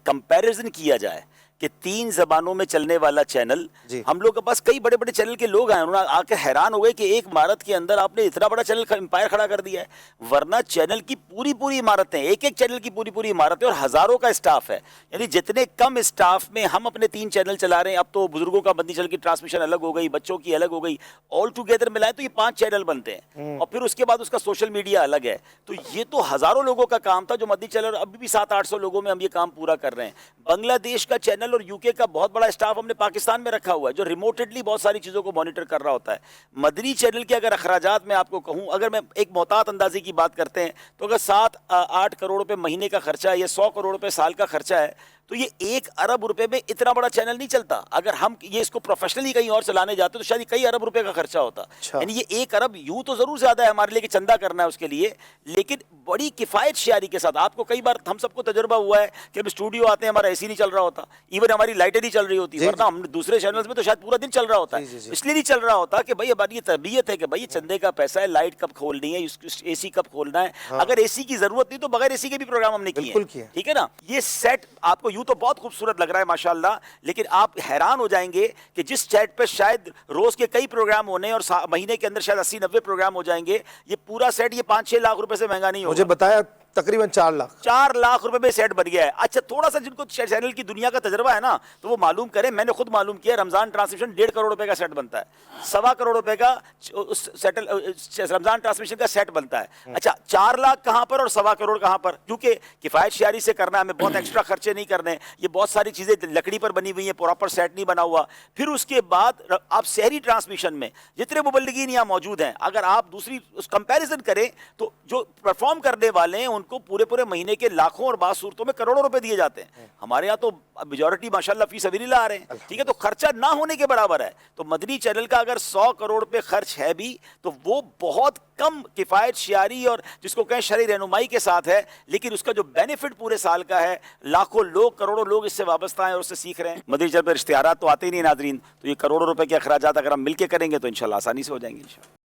Comparison किया जाए कि 3 जबानों में चलने वाला चैनल, हम लोग के पास कई बड़े बड़े चैनल के लोग आए, उन्होंने आकर हैरान हो गए कि एक इमारत के अंदर आपने इतना बड़ा चैनल एम्पायर खड़ा कर दिया है। वरना चैनल की पूरी इमारतें, एक एक चैनल की पूरी इमारतें और हजारों का स्टाफ है। यानी जितने कम स्टाफ में हम अपने 3 चैनल चला रहे हैं। अब तो बुजुर्गों का बंदी चैनल की ट्रांसमिशन अलग हो गई, बच्चों की अलग हो गई, ऑल टुगेदर मिलाएं तो ये 5 चैनल बनते हैं और फिर उसके बाद उसका सोशल मीडिया अलग है। तो ये तो हजारों लोगों का काम था जो मध्य चैनल, अभी भी 700-800 लोगों में हम ये काम पूरा कर रहे हैं। बांग्लादेश का चैनल और यूके का बहुत बड़ा स्टाफ हमने पाकिस्तान में रखा हुआ है जो रिमोटेडली बहुत सारी चीजों को मॉनिटर कर रहा होता है। मदनी चैनल के अगर अखराजात में आपको कहूं, अगर मैं एक मोहतात अंदाजी की बात करते हैं तो अगर 7-8 करोड़ रुपए महीने का खर्चा है या 100 करोड़ रुपए साल का खर्चा है, तो ये 1 अरब रुपए में इतना बड़ा चैनल नहीं चलता। अगर हम ये इसको प्रोफेशनली कहीं और चलाने जाते तो शायद कई अरब रुपए का खर्चा होता। यानी ये 1 अरब यूं तो जरूर ज्यादा है हमारे लिए कि चंदा करना है उसके लिए, लेकिन बड़ी किफायत शियारी के साथ। आपको कई बार हम सबको तजुर्बा हुआ है कि हम स्टूडियो आते हैं, हमारा एसी नहीं चल रहा होता, इवन हमारी लाइटें नहीं चल रही होती, वरना हम दूसरे चैनल्स में तो शायद पूरा दिन चल रहा होता है। इसलिए नहीं चल रहा होता कि भाई हमारी ये तरबियत है कि भाई चंदे का पैसा है, लाइट कब खोलनी है, एसी कब खोलना है। अगर एसी की जरूरत नहीं तो बगैर एसी के भी प्रोग्राम हमने किए, ठीक है ना। ये सेट आपको यूं तो बहुत खूबसूरत लग रहा है माशाल्लाह, लेकिन आप हैरान हो जाएंगे कि जिस सेट पे शायद रोज के कई प्रोग्राम होने और महीने के अंदर शायद 80-90 प्रोग्राम हो जाएंगे, ये पूरा सेट ये 5-6 लाख रुपए से महंगा नहीं होगा। मुझे बताया तकरीबन 4 लाख रुपए में सेट बन गया है। अच्छा, थोड़ा सा जिनको चैनल की दुनिया का तजर्बा है ना तो वो मालूम करें, मैंने खुद मालूम किया, रमजान ट्रांसमिशन 1.5 करोड़ रुपए का सेट बनता है, 1.25 करोड़ रुपए का रमजान ट्रांसमिशन का सेट बनता है। अच्छा, 4 लाख कहां पर और 1.25 करोड़ कहां पर, क्योंकि किफायत शियारी से करना, हमें बहुत एक्स्ट्रा खर्चे नहीं करने, ये बहुत सारी चीजें लकड़ी पर बनी हुई है, प्रॉपर सेट नहीं बना हुआ। फिर उसके बाद आप शहरी ट्रांसमिशन में जितने मुबल्लिगीन यहाँ मौजूद हैं, अगर आप दूसरी कंपेरिजन करें तो जो परफॉर्म करने वाले हैं उनको पूरे महीने के लाखों और बात सूरतों में करोड़ों रुपए दिए जाते हैं। हमारे यहाँ तो मेजॉरिटी माशाल्लाह फी सबीलिल्लाह आ रहे हैं, ठीक है, तो खर्चा ना होने के बराबर है। तो मदनी चैनल का अगर 100 करोड़ पे खर्च है भी तो वो बहुत कम किफायत शियारी और जिसको कहें शरई रहनुमाई के साथ है, लेकिन उसका जो बेनिफिट पूरे साल का है, लाखों लोग, करोड़ों लोग इससे वाबस्ता हैं और उससे सीख रहे हैं। मदनी चैनल पर इश्तिहारात तो आते ही नहीं नाजरीन, तो ये करोड़ों रुपए के अखराजात अगर हम मिलकर करेंगे तो इंशाल्लाह आसानी से हो जाएंगे इंशाल्लाह।